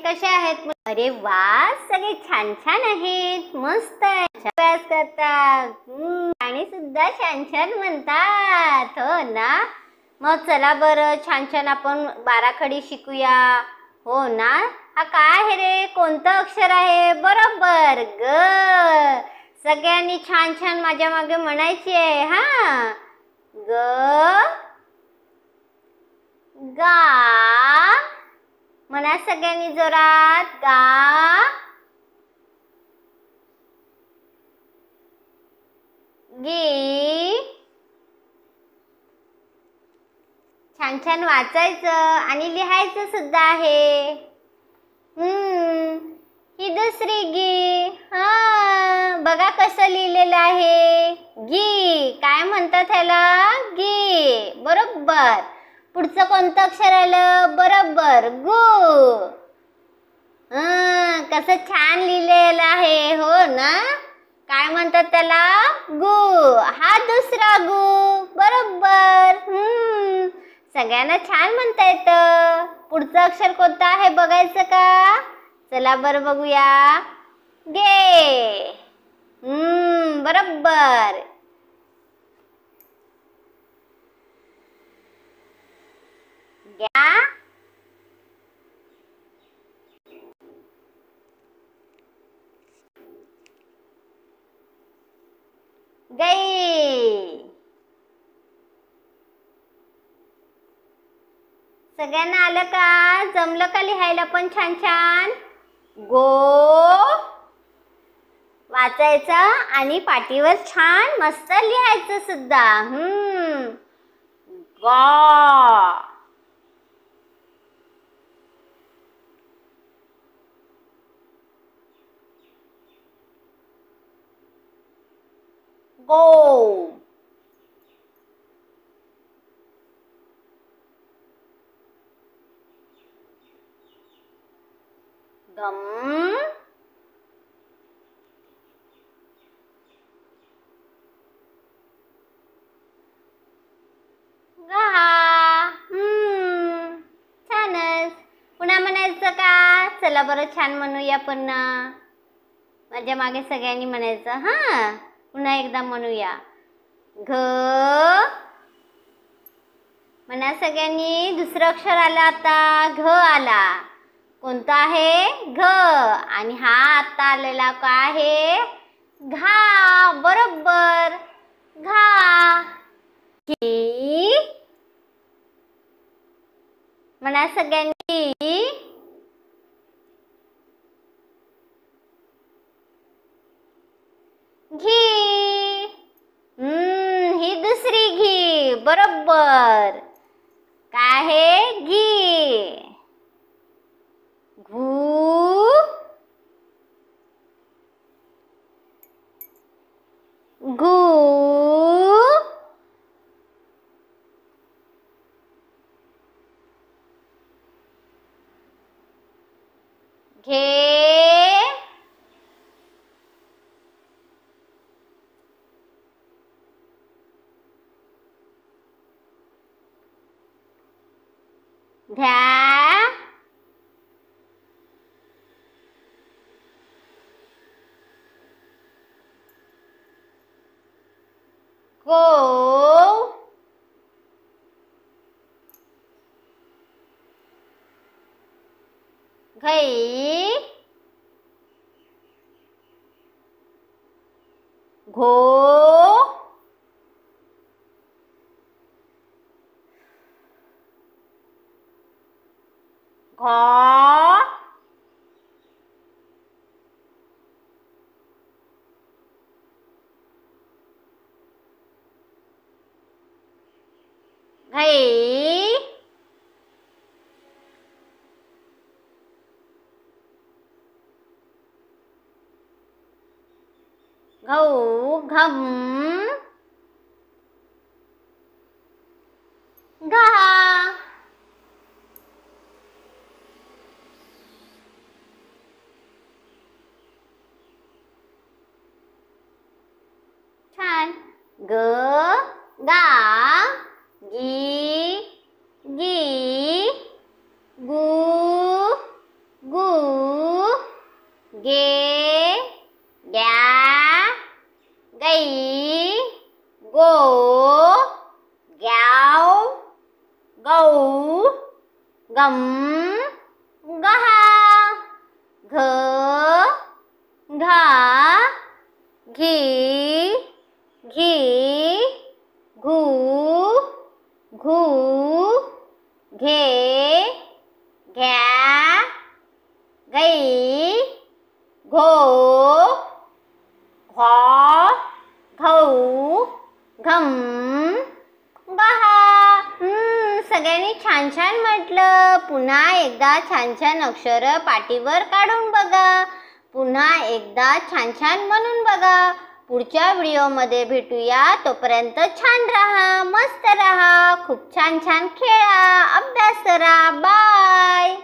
कशा आहेत? अरे वा, सगळे छान छान आहेत, मस्त अभ्यास करतात आणि सुद्धा छान छान म्हणतात, हो ना? मग चला बरं, छान छान आपण बाराखडी शिकूया, हो ना? हा काय आहे रे? कोणतं अक्षर आहे? बरोबर, ग. सगळ्यांनी छान छान माझ्या मागे म्हणायची आहे, हा. ग, गा. म्हणा सगळ्यांनी जोरात, गा. गी. छान छान वाचायचं आणि लिहायचं सुद्धा आहे. ही दुसरी गी. हा, बघा कसं लिहिलेलं आहे, गी. काय म्हणतात ह्याला? गी. बरोबर. पुढचं कोणतं अक्षर आलं? बरोबर, गु. कसं छान लिहिलेलं आहे, हो ना? काय म्हणतात त्याला? गु. हा दुसरा गु. बरोबर. सगळ्यांना छान म्हणता येतं. पुढचं अक्षर कोणतं आहे बघायचं का? चला बरं बघूया. गे. बरोबर. ग्या. गई. सगळ्यांना आलं का? जमलं का लिहायला पण छान छान? गो. वाचायचं आणि पाटीवर छान मस्त लिहायचं सुद्धा. गा. गो. गम. गा. छानच. पुन्हा म्हणायचं का? चला बरं, छान म्हणूया पुन्हा. माझ्या मागे सगळ्यांनी म्हणायचं, हा. पुन्हा एकदा म्हणूया. घ. म्हणा सगळ्यांनी. दुसरं अक्षर आलं आता, घ आला. कोणतं आहे? घ. आणि हा आता आलेला काय आहे? घा. बरोबर, घा. घी. म्हणा सगळ्यांनी. घी. ही दुसरी घी. बरोबर. काय आहे? घी. घू. घू. घे. घ्या. गो. घई. घो. घा. घई. घऊ. घम. घा. छान. ग. गा. गी. गी. गु. गु. गे, ग्या, गई, गो, ग्याव, गौ, गम, गहा, घ, घा, घी, घी, घू, घू, घे, घ्या, गई, घो, घ्वा, घऊ, घम, गहा. सगळ्यांनी छान छान म्हटलं. पुन्हा एकदा छान छान अक्षरं पाटीवर काढून बघा. पुन्हा एकदा छान छान म्हणून बघा. पुढच्या व्हिडिओमध्ये भेटूया. तोपर्यंत छान राहा, मस्त राहा, खूप छान छान खेळा, अभ्यास करा. बाय.